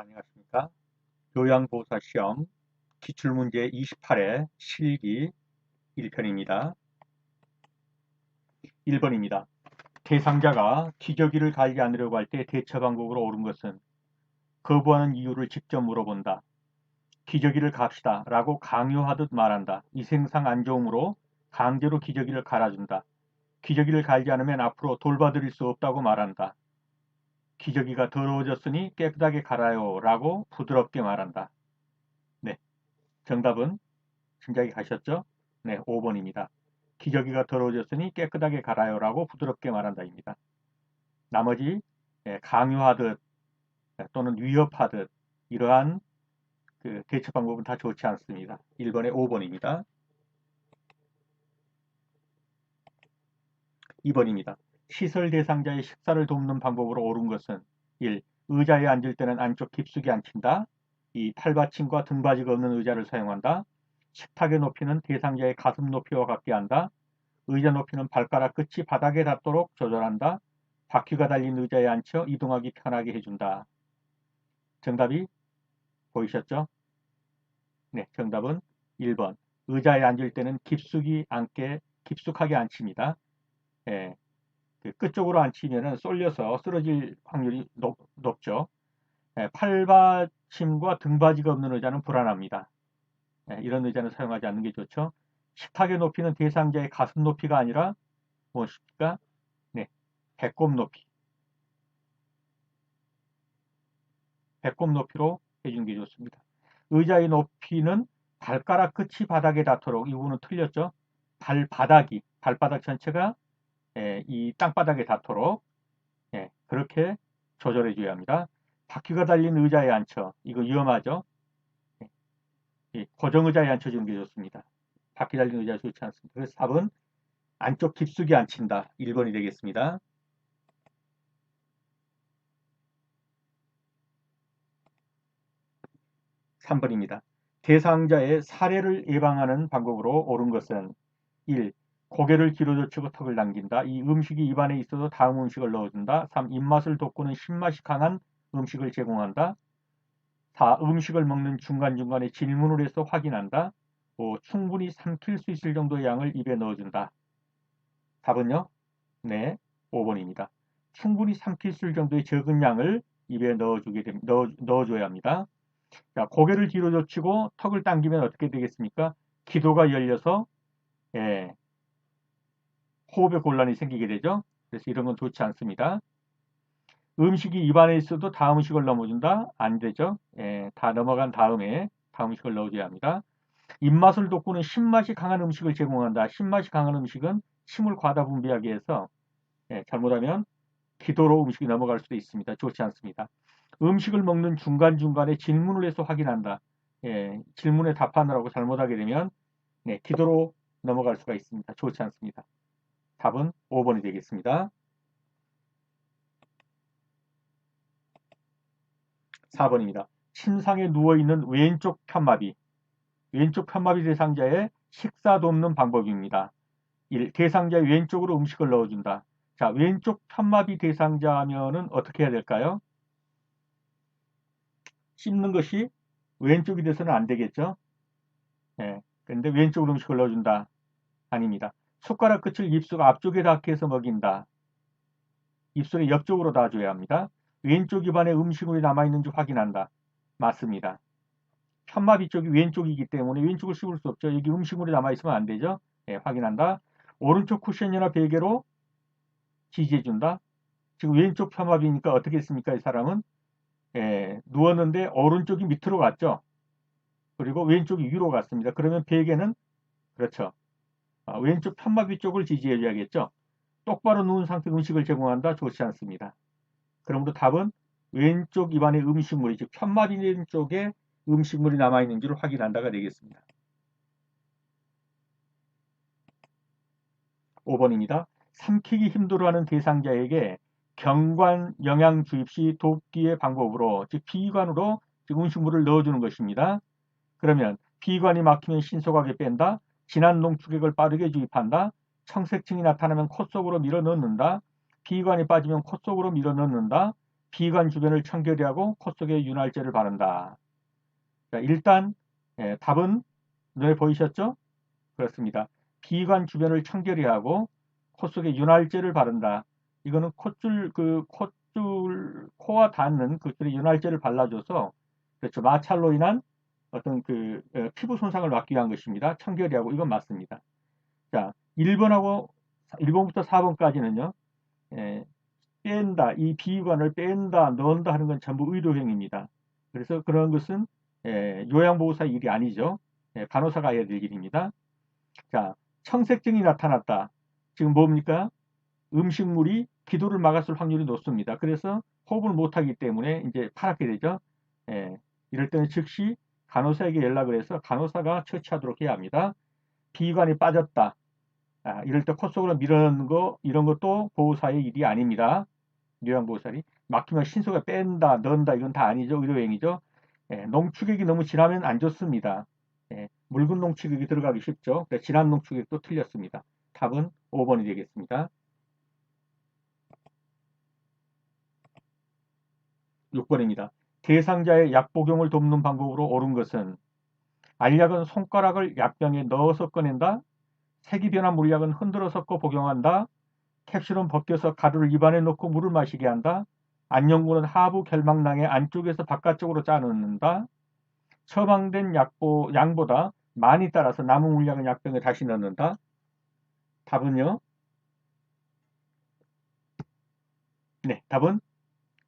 안녕하십니까. 요양보호사 시험 기출문제 28회 실기 1편입니다. 1번입니다. 대상자가 기저귀를 갈지 않으려고 할 때 대처 방법으로 옳은 것은 거부하는 이유를 직접 물어본다. 기저귀를 갑시다 라고 강요하듯 말한다. 이 생상 안 좋으므로 강제로 기저귀를 갈아준다. 기저귀를 갈지 않으면 앞으로 돌봐드릴 수 없다고 말한다. 기저귀가 더러워졌으니 깨끗하게 갈아요 라고 부드럽게 말한다. 네, 정답은 짐작이 가셨죠? 네, 5번입니다. 기저귀가 더러워졌으니 깨끗하게 갈아요 라고 부드럽게 말한다입니다. 나머지 강요하듯 또는 위협하듯 이러한 대처 방법은 다 좋지 않습니다. 1번에 5번입니다. 2번입니다. 시설 대상자의 식사를 돕는 방법으로 옳은 것은 1. 의자에 앉을 때는 안쪽 깊숙이 앉힌다. 2. 팔받침과 등받이가 없는 의자를 사용한다. 식탁의 높이는 대상자의 가슴 높이와 같게 한다. 의자 높이는 발가락 끝이 바닥에 닿도록 조절한다. 바퀴가 달린 의자에 앉혀 이동하기 편하게 해준다. 정답이 보이셨죠? 네, 정답은 1번. 의자에 앉을 때는 깊숙하게 앉힙니다. 예, 끝쪽으로 앉히면 쏠려서 쓰러질 확률이 높죠. 예, 팔받침과 등받이가 없는 의자는 불안합니다. 예, 이런 의자는 사용하지 않는 게 좋죠. 식탁의 높이는 대상자의 가슴 높이가 아니라 무엇입니까? 네, 배꼽 높이. 배꼽 높이로 해주는 게 좋습니다. 의자의 높이는 발가락 끝이 바닥에 닿도록, 이 부분은 틀렸죠. 발바닥 전체가 이 땅바닥에 닿도록 그렇게 조절해 줘야 합니다. 바퀴가 달린 의자에 앉혀, 이거 위험하죠. 고정 의자에 앉혀주는 게 좋습니다. 바퀴 달린 의자 좋지 않습니다. 그래서 4번 안쪽 깊숙이 앉힌다. 1번이 되겠습니다. 3번입니다. 대상자의 살해를 예방하는 방법으로 옳은 것은 1. 고개를 뒤로 젖히고 턱을 당긴다. 2. 음식이 입안에 있어도 다음 음식을 넣어준다. 3. 입맛을 돋구는 신맛이 강한 음식을 제공한다. 4. 음식을 먹는 중간중간에 질문을 해서 확인한다. 5. 충분히 삼킬 수 있을 정도의 양을 입에 넣어준다. 답은요? 네, 5번입니다. 충분히 삼킬 수 있을 정도의 적은 양을 입에 넣어줘야 합니다. 자, 고개를 뒤로 젖히고 턱을 당기면 어떻게 되겠습니까? 기도가 열려서 예, 호흡에 곤란이 생기게 되죠. 그래서 이런 건 좋지 않습니다. 음식이 입안에 있어도 다음 음식을 넣어준다? 안 되죠. 다 넘어간 다음에 다음 음식을 넣어줘야 합니다. 입맛을 돋구는 신맛이 강한 음식을 제공한다. 신맛이 강한 음식은 침을 과다 분비하게 해서 잘못하면 기도로 음식이 넘어갈 수도 있습니다. 좋지 않습니다. 음식을 먹는 중간중간에 질문을 해서 확인한다. 질문에 답하느라고 잘못하게 되면 기도로 넘어갈 수가 있습니다. 좋지 않습니다. 답은 5번이 되겠습니다. 4번입니다. 침상에 누워있는 왼쪽 편마비 대상자의 식사 돕는 방법입니다. 1. 대상자의 왼쪽으로 음식을 넣어준다. 자, 왼쪽 편마비 대상자면은 어떻게 해야 될까요? 씹는 것이 왼쪽이 돼서는 안 되겠죠? 그런데 왼쪽으로 음식을 넣어준다. 아닙니다. 손가락 끝을 입술 앞쪽에 닿게 해서 먹인다. 입술의 옆쪽으로 놔줘야 합니다. 왼쪽 입안에 음식물이 남아있는지 확인한다. 맞습니다. 편마비 쪽이 왼쪽이기 때문에 왼쪽을 씹을 수 없죠. 여기 음식물이 남아있으면 안 되죠. 확인한다. 오른쪽 쿠션이나 베개로 지지해준다. 지금 왼쪽 편마비니까 어떻게 했습니까? 이 사람은 누웠는데 오른쪽이 밑으로 갔죠. 그리고 왼쪽이 위로 갔습니다. 그러면 베개는 그렇죠. 왼쪽 편마비 쪽을 지지해줘야겠죠. 똑바로 누운 상태 음식을 제공한다. 좋지 않습니다. 그러므로 답은 왼쪽 입안에 음식물이, 즉 편마비 쪽에 음식물이 남아있는지를 확인한다가 되겠습니다. 5번입니다. 삼키기 힘들어하는 대상자에게 경관 영양 주입 시 돕기의 방법으로, 즉 비관으로 음식물을 넣어주는 것입니다. 그러면 비관이 막히면 신속하게 뺀다. 진한 농축액을 빠르게 주입한다. 청색증이 나타나면 코 속으로 밀어 넣는다. 비관이 빠지면 코 속으로 밀어 넣는다. 비관 주변을 청결히하고 코 속에 윤활제를 바른다. 자, 일단 답은 눈에 보이셨죠? 그렇습니다. 비관 주변을 청결히하고 코 속에 윤활제를 바른다. 이거는 코와 닿는 그쪽에 윤활제를 발라줘서 그렇죠. 마찰로 인한 어떤 피부 손상을 막기 위한 것입니다. 청결히하고 이건 맞습니다. 자, 1번부터 4번까지는요. 뺀다, 이 비관을 뺀다, 넣는다 하는 건 전부 의료행위입니다. 그래서 그런 것은 요양보호사 일이 아니죠. 간호사가 해야 될 일입니다. 자, 청색증이 나타났다. 지금 뭡니까? 음식물이 기도를 막았을 확률이 높습니다. 그래서 호흡을 못하기 때문에 이제 파랗게 되죠. 이럴 때는 즉시 간호사에게 연락을 해서 간호사가 처치하도록 해야 합니다. 비관이 빠졌다. 이럴 때 코 속으로 밀어넣는 거 이런 것도 보호사의 일이 아닙니다. 요양보호사이 막히면 신속하게 뺀다, 넣는다 이건 다 아니죠. 의료행위죠. 농축액이 너무 진하면 안 좋습니다. 묽은 농축액이 들어가기 쉽죠. 진한 농축액도 틀렸습니다. 답은 5번이 되겠습니다. 6번입니다. 대상자의 약 복용을 돕는 방법으로 옳은 것은 알약은 손가락을 약병에 넣어서 꺼낸다. 색이변한 물약은 흔들어 섞어 복용한다. 캡슐은 벗겨서 가루를 입안에 넣고 물을 마시게 한다. 안연고는 하부 결막낭의 안쪽에서 바깥쪽으로 짜넣는다. 처방된 양보다 많이 따라서 남은 물약은 약병에 다시 넣는다. 답은요? 네, 답은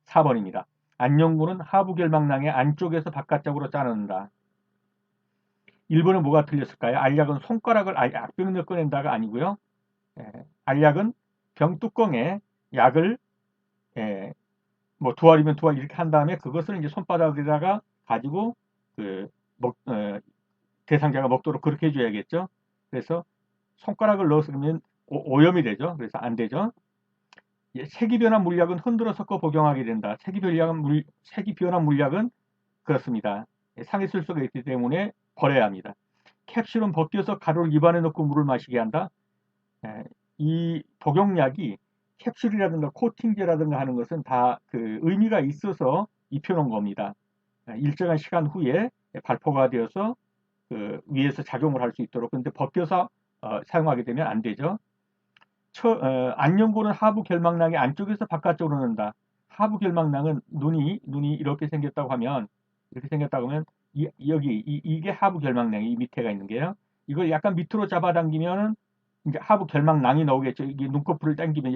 4번입니다. 안연고는 하부 결막낭의 안쪽에서 바깥쪽으로 짜넣는다. 1번은 뭐가 틀렸을까요? 알약은 손가락을 약병에 넣어 꺼낸다가 아니고요. 알약은 병뚜껑에 약을 뭐 두알이면 두알 이렇게 한 다음에 그것을 이제 손바닥에다가 가지고 그 대상자가 먹도록 그렇게 해줘야겠죠. 그래서 손가락을 넣어서 그러면 오염이 되죠. 그래서 안 되죠. 색이 변한 물약은 흔들어 섞어 복용하게 된다. 색이 변한 물약은 그렇습니다. 상해쓸 수가 있기 때문에 버려야 합니다. 캡슐은 벗겨서 가루를 입안에 넣고 물을 마시게 한다. 이 복용약이 캡슐이라든가 코팅제라든가 하는 것은 다 그 의미가 있어서 입혀놓은 겁니다. 일정한 시간 후에 발포가 되어서 그 위에서 작용을 할 수 있도록. 근데 벗겨서 사용하게 되면 안 되죠. 안연고는 하부 결막낭의 안쪽에서 바깥쪽으로 넣는다. 하부 결막낭은 눈이 이렇게 생겼다고 하면 이게 하부 결막낭이 이 밑에가 있는 게요. 이걸 약간 밑으로 잡아당기면은 이제 하부 결막낭이 나오겠죠. 이게 눈꺼풀을 당기면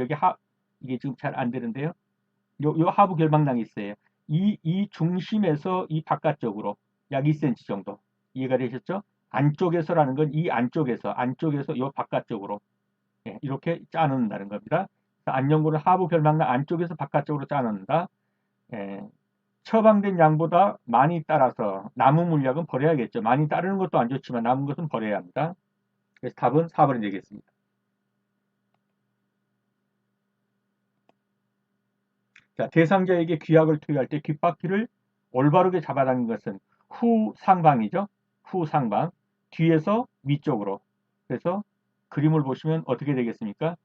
이게 지금 잘 안 되는데요. 요 하부 결막낭이 있어요. 이 중심에서 이 바깥쪽으로 약 2cm 정도. 이해가 되셨죠? 안쪽에서라는 건 이 안쪽에서 요 바깥쪽으로 이렇게 짜놓는다는 겁니다. 안연고는 하부 결막낭 안쪽에서 바깥쪽으로 짜놓는다. 처방된 양보다 많이 따라서 남은 물약은 버려야겠죠. 많이 따르는 것도 안 좋지만 남은 것은 버려야 합니다. 그래서 답은 4번이 되겠습니다. 자, 대상자에게 귀약을 투여할 때 귓바퀴를 올바르게 잡아당긴 것은 후상방이죠. 후상방. 뒤에서 위쪽으로. 그래서 그림을 보시면 어떻게 되겠습니까?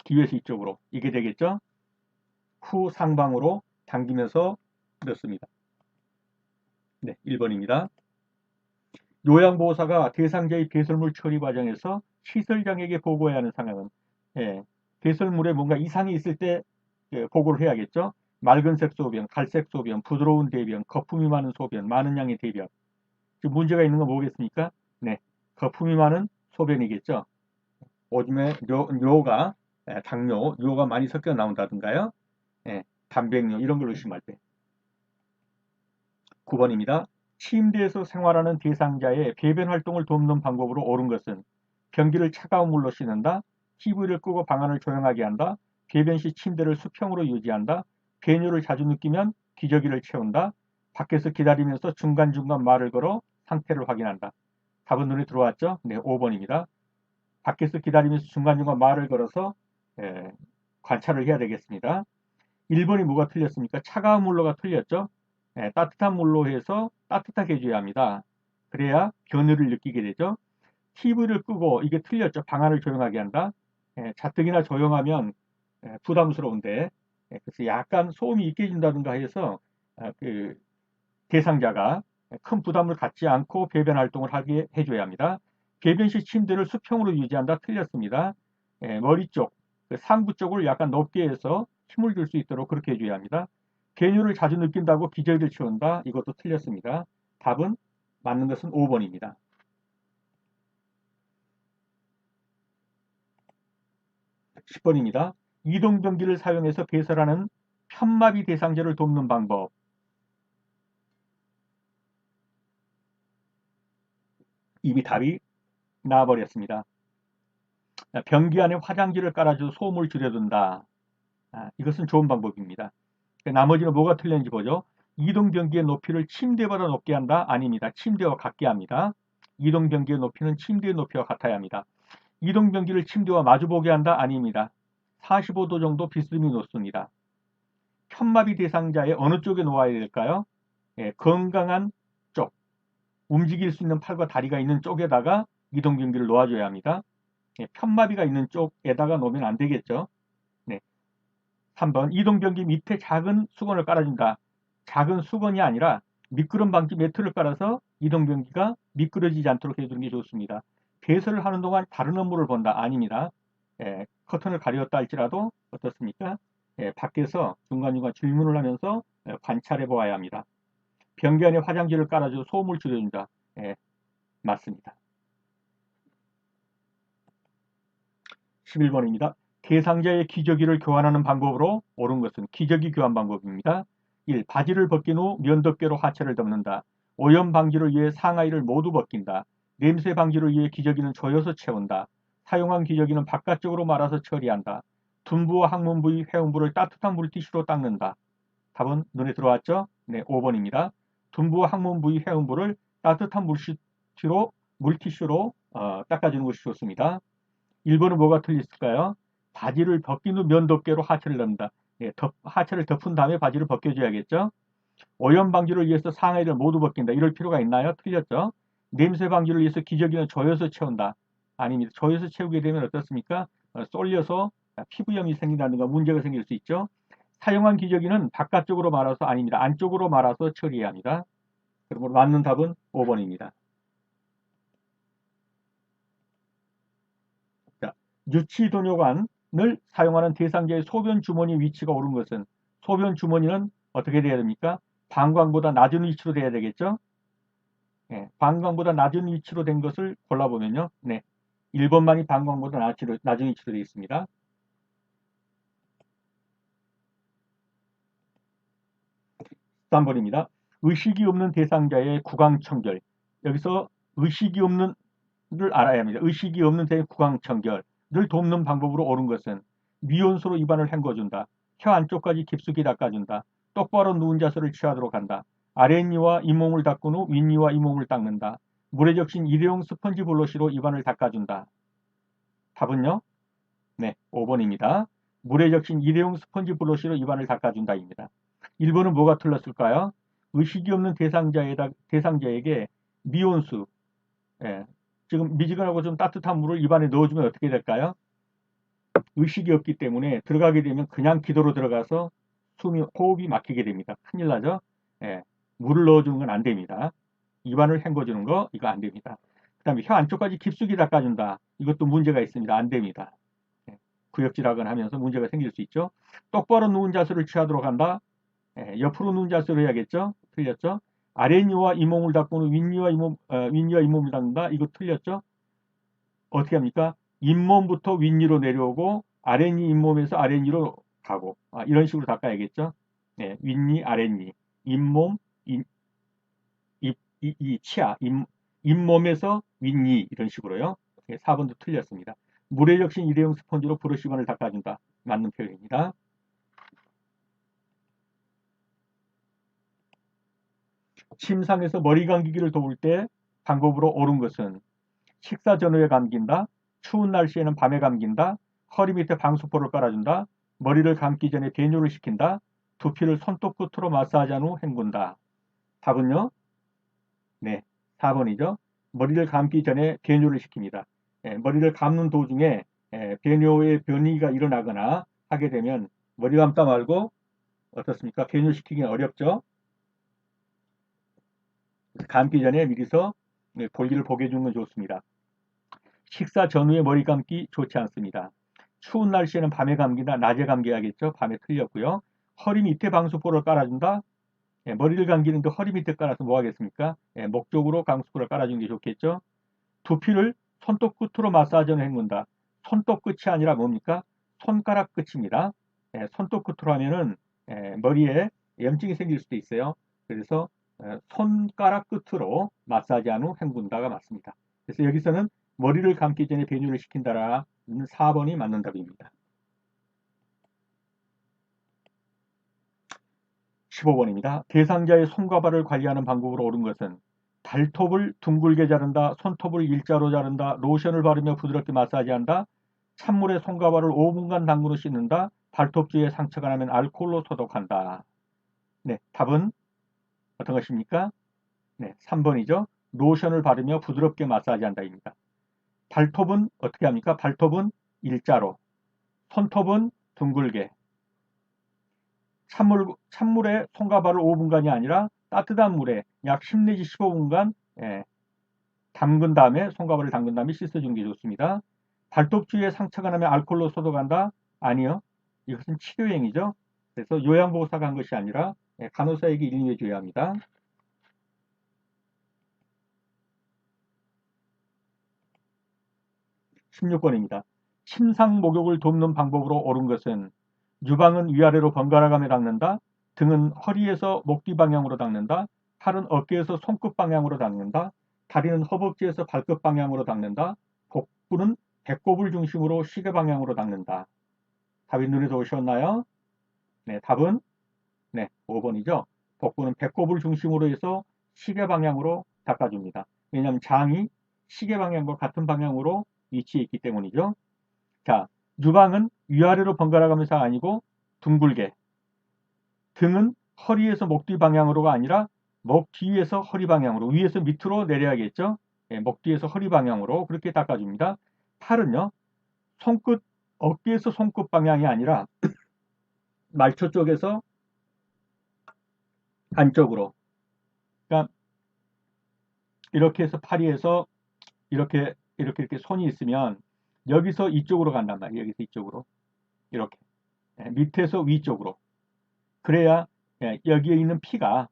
뒤에서 이쪽으로. 이게 되겠죠? 후상방으로 당기면서 넣습니다. 네, 1번입니다. 요양보호사가 대상자의 배설물 처리 과정에서 시설장에게 보고해야 하는 상황은 배설물에 뭔가 이상이 있을 때 보고를 해야겠죠. 맑은색 소변, 갈색 소변, 부드러운 대변, 거품이 많은 소변, 많은 양의 대변. 지금 문제가 있는 건 뭐겠습니까? 네, 거품이 많은 소변이겠죠. 오줌에 뇨가 당뇨, 뇨가 많이 섞여 나온다든가요. 단백뇨 이런 걸 의심할 때. 9번입니다. 침대에서 생활하는 대상자의 배변 활동을 돕는 방법으로 옳은 것은 변기를 차가운 물로 씻는다. TV를 끄고 방안을 조용하게 한다. 배변 시 침대를 수평으로 유지한다. 배뇨를 자주 느끼면 기저귀를 채운다. 밖에서 기다리면서 중간중간 말을 걸어 상태를 확인한다. 답은 눈에 들어왔죠? 네, 5번입니다. 밖에서 기다리면서 중간중간 말을 걸어서 관찰을 해야 되겠습니다. 1번이 뭐가 틀렸습니까? 차가운 물로가 틀렸죠? 따뜻한 물로 해서 따뜻하게 해줘야 합니다. 그래야 변화를 느끼게 되죠. TV를 끄고 이게 틀렸죠. 방안을 조용하게 한다. 자뜩이나 조용하면 부담스러운데 그래서 약간 소음이 있게 해준다든가 해서 그 대상자가 큰 부담을 갖지 않고 배변 활동을 하게 해줘야 합니다. 배변 시 침대를 수평으로 유지한다. 틀렸습니다. 머리 쪽, 그 상부 쪽을 약간 높게 해서 힘을 줄 수 있도록 그렇게 해줘야 합니다. 배뇨를 자주 느낀다고 기저귀를 치운다. 이것도 틀렸습니다. 답은 맞는 것은 5번입니다. 10번입니다. 이동변기를 사용해서 배설하는 편마비 대상자를 돕는 방법. 이미 답이 나와버렸습니다. 변기 안에 화장지를 깔아줘 소음을 줄여둔다. 이것은 좋은 방법입니다. 나머지는 뭐가 틀렸는지 보죠. 이동변기의 높이를 침대보다 높게 한다? 아닙니다. 침대와 같게 합니다. 이동변기의 높이는 침대의 높이와 같아야 합니다. 이동변기를 침대와 마주보게 한다? 아닙니다. 45도 정도 비스듬히 놓습니다. 편마비 대상자의 어느 쪽에 놓아야 될까요? 건강한 쪽, 움직일 수 있는 팔과 다리가 있는 쪽에다가 이동변기를 놓아줘야 합니다. 편마비가 있는 쪽에다가 놓으면 안 되겠죠. 네. 3번 이동변기 밑에 작은 수건을 깔아준다. 작은 수건이 아니라 미끄럼 방지 매트를 깔아서 이동변기가 미끄러지지 않도록 해주는 게 좋습니다. 배설을 하는 동안 다른 업무를 본다. 아닙니다. 커튼을 가렸다 할지라도 어떻습니까? 밖에서 중간중간 질문을 하면서 관찰해 보아야 합니다. 변기 안에 화장지를 깔아줘 소음을 줄여준다. 맞습니다. 11번입니다. 대상자의 기저귀를 교환하는 방법으로 옳은 것은 기저귀 교환 방법입니다. 1. 바지를 벗긴 후 면도개로 하체를 덮는다. 오염 방지를 위해 상하의를 모두 벗긴다. 냄새 방지를 위해 기저귀는 조여서 채운다. 사용한 기저귀는 바깥쪽으로 말아서 처리한다. 둔부와 항문 부위, 회음부를 따뜻한 물티슈로 닦는다. 답은 눈에 들어왔죠? 네, 5번입니다. 둔부와 항문 부위, 회음부를 따뜻한 물티슈로 닦아주는 것이 좋습니다. 1번은 뭐가 틀렸을까요? 바지를 벗긴 후 면도개로 하체를 덮는다. 하체를 덮은 다음에 바지를 벗겨줘야겠죠? 오염 방지를 위해서 상하의를 모두 벗긴다. 이럴 필요가 있나요? 틀렸죠? 냄새 방지를 위해서 기저귀는 조여서 채운다. 아닙니다. 조여서 채우게 되면 어떻습니까? 쏠려서 피부염이 생긴다든가 문제가 생길 수 있죠. 사용한 기저귀는 바깥쪽으로 말아서 아닙니다. 안쪽으로 말아서 처리해야 합니다. 그러므로 맞는 답은 5번입니다. 자, 유치도뇨관을 사용하는 대상자의 소변 주머니 위치가 옳은 것은 소변 주머니는 어떻게 돼야 됩니까? 방광보다 낮은 위치로 돼야 되겠죠? 방광보다 낮은 위치로 된 것을 골라보면요. 네, 1번만이 방광보다 낮은 위치로 되어 있습니다. 3번입니다. 의식이 없는 대상자의 구강청결. 여기서 의식이 없는을 알아야 합니다. 의식이 없는 대상의 구강청결을 돕는 방법으로 옳은 것은 미온수로 입안을 헹궈준다. 혀 안쪽까지 깊숙이 닦아준다. 똑바로 누운 자세를 취하도록 한다. 아랫니와 잇몸을 닦은 후 윗니와 잇몸을 닦는다. 물에 적신 일회용 스펀지 블러시로 입안을 닦아준다. 답은요? 네, 5번입니다. 물에 적신 일회용 스펀지 블러시로 입안을 닦아준다입니다. 1번은 뭐가 틀렸을까요? 의식이 없는 대상자에게 미온수, 지금 미지근하고 좀 따뜻한 물을 입안에 넣어주면 어떻게 될까요? 의식이 없기 때문에 들어가게 되면 그냥 기도로 들어가서 호흡이 막히게 됩니다. 큰일 나죠? 물을 넣어주는 건 안 됩니다. 입안을 헹궈주는 거 이거 안 됩니다. 그 다음에 혀 안쪽까지 깊숙이 닦아준다. 이것도 문제가 있습니다. 안 됩니다. 구역질하거나 하면서 문제가 생길 수 있죠. 똑바로 누운 자세를 취하도록 한다. 옆으로 누운 자세로 해야겠죠. 틀렸죠. 아랫니와 잇몸을 닦고 윗니와 잇몸을 닦는다. 이거 틀렸죠. 어떻게 합니까? 잇몸부터 윗니로 내려오고 아랫니 잇몸에서 아랫니로 가고 이런 식으로 닦아야겠죠. 윗니, 아랫니, 잇몸, 이 치아, 잇몸에서 윗니 이런 식으로요. 4번도 틀렸습니다. 물에 적신 일회용 스펀지로 브러쉬관을 닦아준다. 맞는 표현입니다. 침상에서 머리 감기기를 도울 때 방법으로 옳은 것은 식사 전후에 감긴다. 추운 날씨에는 밤에 감긴다. 허리 밑에 방수포를 깔아준다. 머리를 감기 전에 배뇨를 시킨다. 두피를 손톱 끝으로 마사지한 후 헹군다. 답은요? 네, 4번이죠. 머리를 감기 전에 배뇨를 시킵니다. 머리를 감는 도중에 배뇨의 변이가 일어나거나 하게 되면 머리 감다 말고 어떻습니까? 배뇨시키기는 어렵죠? 감기 전에 미리서 볼일을 보게 해주는 건 좋습니다. 식사 전후에 머리 감기 좋지 않습니다. 추운 날씨에는 밤에 감기나 낮에 감기야겠죠? 밤에 틀렸고요. 허리 밑에 방수포를 깔아준다? 예, 머리를 감기는데 허리 밑에 깔아서 뭐 하겠습니까? 예, 목 쪽으로 방수포를 깔아주는 게 좋겠죠? 두피를 손톱 끝으로 마사지를 헹군다. 손톱 끝이 아니라 뭡니까? 손가락 끝입니다. 예, 손톱 끝으로 하면은 머리에 염증이 생길 수도 있어요. 그래서 손가락 끝으로 마사지한 후 헹군다가 맞습니다. 그래서 여기서는 머리를 감기 전에 배뇨를 시킨다라는 4번이 맞는 답입니다. 15번입니다. 대상자의 손과 발을 관리하는 방법으로 옳은 것은 발톱을 둥글게 자른다, 손톱을 일자로 자른다, 로션을 바르며 부드럽게 마사지한다, 찬물에 손과 발을 5분간 담그고 씻는다, 발톱 주위에 상처가 나면 알코올로 소독한다. 네, 답은 어떤 것입니까? 네, 3번이죠. 로션을 바르며 부드럽게 마사지한다입니다. 발톱은 어떻게 합니까? 발톱은 일자로, 손톱은 둥글게, 찬물에 손과 발을 5분간이 아니라 따뜻한 물에 약 10 내지 15분간 담근 다음에 손과 발을 담근 다음에 씻어주는 게 좋습니다. 발톱 주위에 상처가 나면 알코올로 소독한다? 아니요. 이것은 치료행위죠. 그래서 요양보호사가 한 것이 아니라 간호사에게 일임해 줘야 합니다. 16번입니다. 침상 목욕을 돕는 방법으로 옳은 것은 유방은 위아래로 번갈아 가며 닦는다. 등은 허리에서 목 뒤 방향으로 닦는다. 팔은 어깨에서 손끝 방향으로 닦는다. 다리는 허벅지에서 발끝 방향으로 닦는다. 복부는 배꼽을 중심으로 시계 방향으로 닦는다. 답이 눈에 들어오셨나요? 네, 답은 네, 5번이죠. 복부는 배꼽을 중심으로 해서 시계 방향으로 닦아줍니다. 왜냐하면 장이 시계 방향과 같은 방향으로 위치해 있기 때문이죠. 자, 유방은 위아래로 번갈아 가면서 아니고 둥글게, 등은 허리에서 목 뒤 방향으로가 아니라 목 뒤에서 허리 방향으로, 위에서 밑으로 내려야겠죠. 예, 목 뒤에서 허리 방향으로 그렇게 닦아줍니다. 팔은요, 손끝, 어깨에서 손끝 방향이 아니라 말초 쪽에서 안쪽으로. 그러니까 이렇게 해서 파리에서 이렇게 손이 있으면 여기서 이쪽으로 간단 말이에요. 여기서 이쪽으로. 이렇게. 예, 밑에서 위쪽으로. 그래야 여기에 있는 피가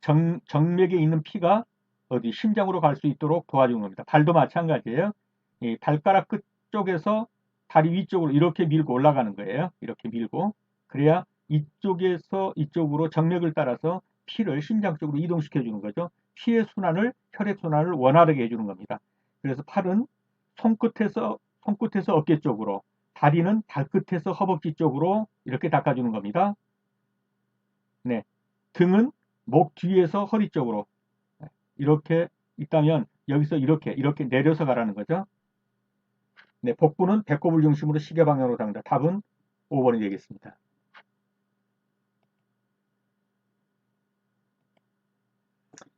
정맥에 있는 피가 어디 심장으로 갈 수 있도록 도와주는 겁니다. 발도 마찬가지예요. 이 발가락 끝 쪽에서 다리 위쪽으로 이렇게 밀고 올라가는 거예요. 이렇게 밀고 그래야 이쪽에서 이쪽으로 정맥을 따라서 피를 심장 쪽으로 이동시켜 주는 거죠. 피의 순환을 혈액 순환을 원활하게 해주는 겁니다. 그래서 팔은 손끝에서 어깨 쪽으로, 다리는 발끝에서 허벅지 쪽으로 이렇게 닦아주는 겁니다. 네, 등은 목 뒤에서 허리 쪽으로 이렇게 있다면 여기서 이렇게 내려서 가라는 거죠. 네, 복부는 배꼽을 중심으로 시계 방향으로 갑니다. 답은 5번이 되겠습니다.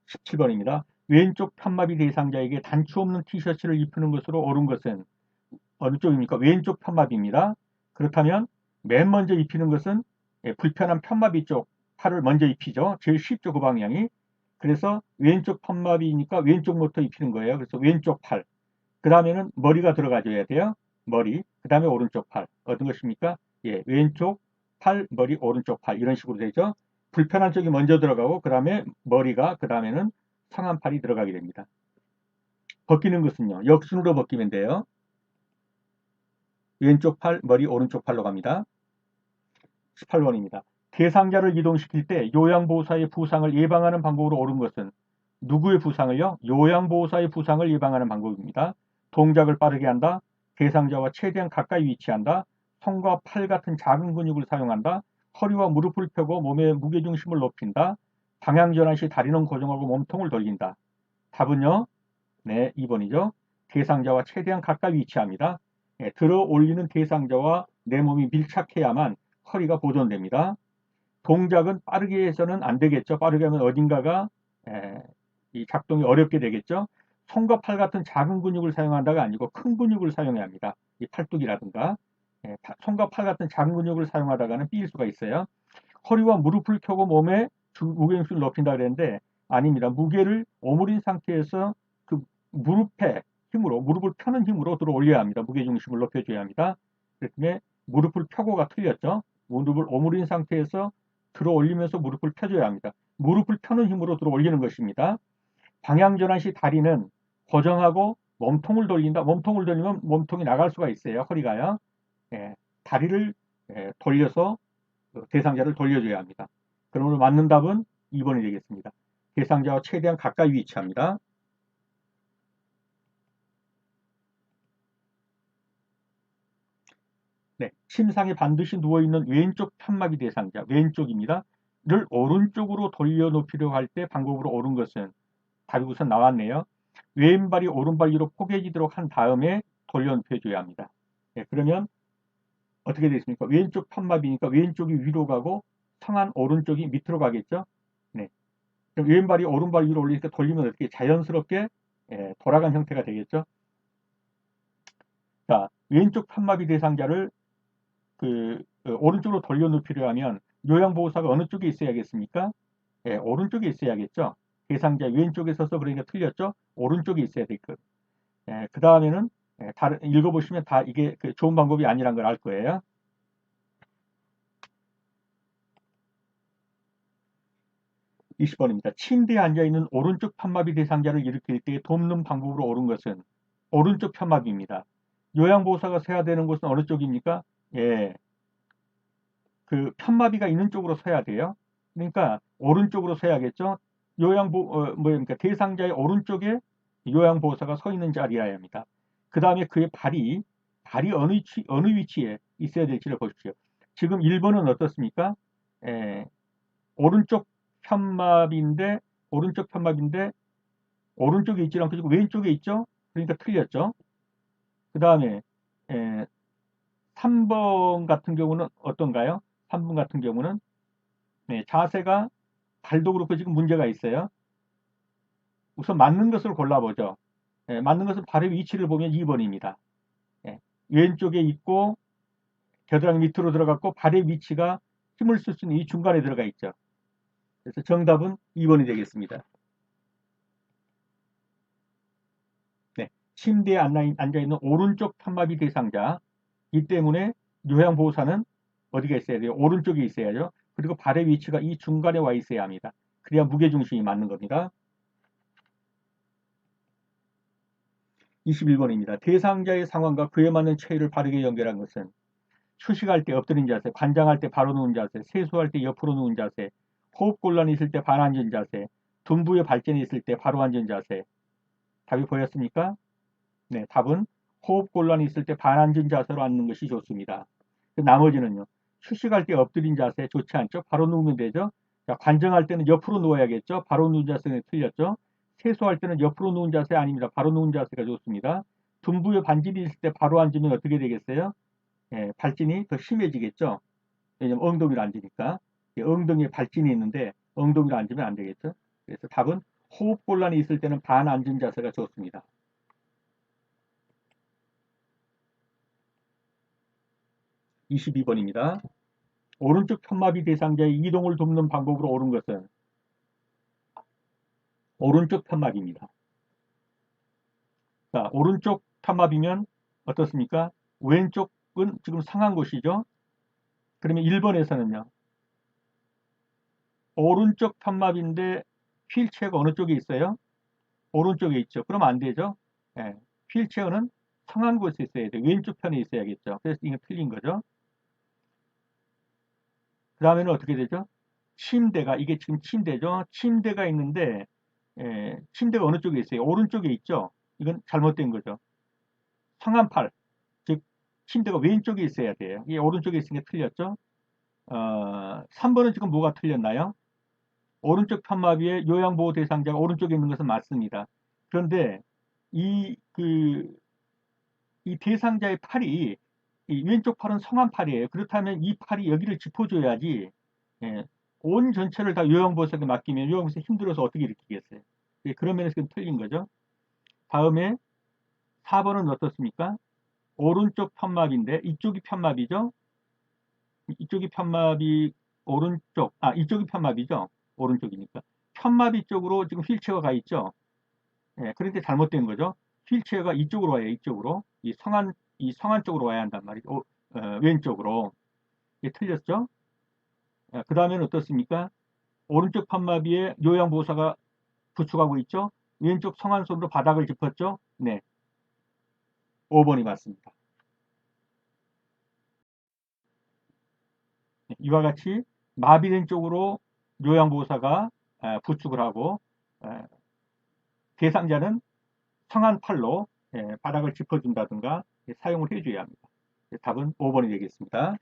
17번입니다. 왼쪽 편마비 대상자에게 단추 없는 티셔츠를 입히는 것으로 옳은 것은 어느 쪽입니까? 왼쪽 편마비입니다. 그렇다면 맨 먼저 입히는 것은 불편한 편마비 쪽 팔을 먼저 입히죠. 제일 쉽죠, 그 방향이. 그래서 왼쪽 편마비니까 왼쪽부터 입히는 거예요. 그래서 왼쪽 팔. 그 다음에는 머리가 들어가줘야 돼요. 머리. 그 다음에 오른쪽 팔. 어떤 것입니까? 예, 왼쪽 팔, 머리, 오른쪽 팔. 이런 식으로 되죠. 불편한 쪽이 먼저 들어가고, 그 다음에 머리가, 그 다음에는 상한 팔이 들어가게 됩니다. 벗기는 것은요, 역순으로 벗기면 돼요. 왼쪽 팔, 머리, 오른쪽 팔로 갑니다. 18번입니다. 대상자를 이동시킬 때 요양보호사의 부상을 예방하는 방법으로 옳은 것은 누구의 부상을요? 요양보호사의 부상을 예방하는 방법입니다. 동작을 빠르게 한다. 대상자와 최대한 가까이 위치한다. 손과 팔 같은 작은 근육을 사용한다. 허리와 무릎을 펴고 몸의 무게중심을 높인다. 방향전환 시 다리는 고정하고 몸통을 돌린다. 답은요? 네, 2번이죠. 대상자와 최대한 가까이 위치합니다. 들어 올리는 대상자와 내 몸이 밀착해야만 허리가 보존됩니다. 동작은 빠르게 해서는 안 되겠죠. 빠르게 하면 어딘가가 이 작동이 어렵게 되겠죠. 손과 팔 같은 작은 근육을 사용한다가 아니고 큰 근육을 사용해야 합니다. 이 팔뚝이라든가. 손과 팔 같은 작은 근육을 사용하다가는 삐일 수가 있어요. 허리와 무릎을 펴고 몸에 무게중심을 높인다 그랬는데 아닙니다. 무게를 오므린 상태에서 그 무릎에 힘으로 무릎을 펴는 힘으로 들어 올려야 합니다. 무게중심을 높여줘야 합니다. 그렇기 무릎을 펴고가 틀렸죠. 무릎을 오므린 상태에서 들어 올리면서 무릎을 펴줘야 합니다. 무릎을 펴는 힘으로 들어 올리는 것입니다. 방향 전환 시 다리는 고정하고 몸통을 돌린다. 몸통을 돌리면 몸통이 나갈 수가 있어요. 허리가요. 예, 다리를 돌려서 대상자를 돌려줘야 합니다. 그러므로 맞는 답은 2번이 되겠습니다. 대상자와 최대한 가까이 위치합니다. 네, 침상에 반드시 누워있는 왼쪽 편마비 대상자, 왼쪽입니다. 를 오른쪽으로 돌려 놓으려고 할 때 방법으로 옳은 것은 답이 우선 나왔네요. 왼발이 오른발 위로 포개지도록 한 다음에 돌려 눕혀줘야 합니다. 네, 그러면 어떻게 되겠습니까? 왼쪽 편마비니까 왼쪽이 위로 가고 상한 오른쪽이 밑으로 가겠죠? 네. 그럼 왼발이 오른발 위로 올리니까 돌리면 어떻게 자연스럽게 돌아간 형태가 되겠죠? 자, 왼쪽 편마비 대상자를 오른쪽으로 돌려 놓으려 하면 요양보호사가 어느 쪽에 있어야겠습니까? 오른쪽에 있어야겠죠? 대상자 왼쪽에 서서 그러니까 틀렸죠? 오른쪽에 있어야 되거든요. 그 다음에는 읽어보시면 다 이게 좋은 방법이 아니란 걸 알 거예요. 20번입니다. 침대에 앉아있는 오른쪽 편마비 대상자를 일으킬 때 돕는 방법으로 옳은 것은 오른쪽 편마비입니다. 요양보호사가 서야 되는 곳은 어느 쪽입니까? 예, 그 편마비가 있는 쪽으로 서야 돼요. 그러니까 오른쪽으로 서야겠죠. 그러니까 대상자의 오른쪽에 요양보호사가 서 있는 자리여야 합니다. 그 다음에 그의 발이 어느 위치에 있어야 될지를 보십시오. 지금 1번은 어떻습니까? 예, 오른쪽 편마비인데 오른쪽에 있지 않고 왼쪽에 있죠. 그러니까 틀렸죠. 그 다음에 3번 같은 경우는 어떤가요? 3번 같은 경우는 자세가 발도 그렇고 지금 문제가 있어요. 우선 맞는 것을 골라보죠. 맞는 것은 발의 위치를 보면 2번입니다. 왼쪽에 있고 겨드랑이 밑으로 들어갔고 발의 위치가 힘을 쓸 수 있는 이 중간에 들어가 있죠. 그래서 정답은 2번이 되겠습니다. 네, 침대에 앉아있는 오른쪽 편마비 대상자 이 때문에 요양보호사는 어디가 있어야 돼요? 오른쪽에 있어야죠. 그리고 발의 위치가 이 중간에 와 있어야 합니다. 그래야 무게중심이 맞는 겁니다. 21번입니다. 대상자의 상황과 그에 맞는 체위를 바르게 연결한 것은 휴식할 때 엎드린 자세, 관장할 때 바로 누운 자세, 세수할 때 옆으로 누운 자세, 호흡곤란이 있을 때 반앉은 자세, 둔부의 발전이 있을 때 바로 앉은 자세. 답이 보였습니까? 네, 답은 호흡곤란이 있을 때 반앉은 자세로 앉는 것이 좋습니다. 나머지는요. 휴식할 때 엎드린 자세 좋지 않죠? 바로 누우면 되죠? 자, 관정할 때는 옆으로 누워야겠죠? 바로 누운 자세는 틀렸죠? 세수할 때는 옆으로 누운 자세 아닙니다. 바로 누운 자세가 좋습니다. 둔부에 반질이 있을 때 바로 앉으면 어떻게 되겠어요? 발진이 더 심해지겠죠? 왜냐면 엉덩이로 앉으니까. 엉덩이에 발진이 있는데 엉덩이로 앉으면 안 되겠죠? 그래서 답은 호흡곤란이 있을 때는 반앉은 자세가 좋습니다. 22번입니다. 오른쪽 편마비 대상자의 이동을 돕는 방법으로 옳은 것은 오른쪽 편마비입니다. 자, 오른쪽 편마비면 어떻습니까? 왼쪽은 지금 상한 곳이죠. 그러면 1번에서는요. 오른쪽 편마비인데 휠체어가 어느 쪽에 있어요? 오른쪽에 있죠. 그럼 안 되죠. 예, 휠체어는 상한 곳에 있어야 돼요. 왼쪽 편에 있어야겠죠. 그래서 이게 틀린 거죠. 그 다음에는 어떻게 되죠? 침대가 이게 지금 침대죠. 침대가 있는데 침대가 어느 쪽에 있어요? 오른쪽에 있죠. 이건 잘못된 거죠. 상한팔, 즉 침대가 왼쪽에 있어야 돼요. 이게 오른쪽에 있으니까 틀렸죠. 3번은 지금 뭐가 틀렸나요? 오른쪽 편마비의 요양보호 대상자가 오른쪽에 있는 것은 맞습니다. 그런데 이, 그, 이 대상자의 팔이 이 왼쪽 팔은 성한 팔이에요. 그렇다면 이 팔이 여기를 짚어줘야지 예, 온 전체를 다 요양보호사에게 맡기면 요양보호사 힘들어서 어떻게 일으키겠어요. 예, 그런 면에서 틀린 거죠. 다음에 4번은 어떻습니까? 오른쪽 편막인데 이쪽이 편막이죠. 이쪽이 편막이 오른쪽, 이쪽이 편막이죠. 오른쪽이니까. 편막이 쪽으로 지금 휠체어가 가 있죠. 예, 그런데 잘못된 거죠. 휠체어가 이쪽으로 와요. 이쪽으로. 이 성안 쪽으로 와야 한단 말이죠. 왼쪽으로. 이게 틀렸죠? 그 다음에는 어떻습니까? 오른쪽 편마비에 요양보호사가 부축하고 있죠? 왼쪽 성안손으로 바닥을 짚었죠? 네. 5번이 맞습니다. 이와 같이 마비된 쪽으로 요양보호사가 부축을 하고 대상자는 성한 팔로 바닥을 짚어준다든가 사용을 해줘야 합니다. 답은 5번이 되겠습니다.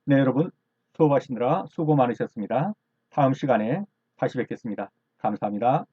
네, 여러분 수업하시느라 수고 많으셨습니다. 다음 시간에 다시 뵙겠습니다. 감사합니다.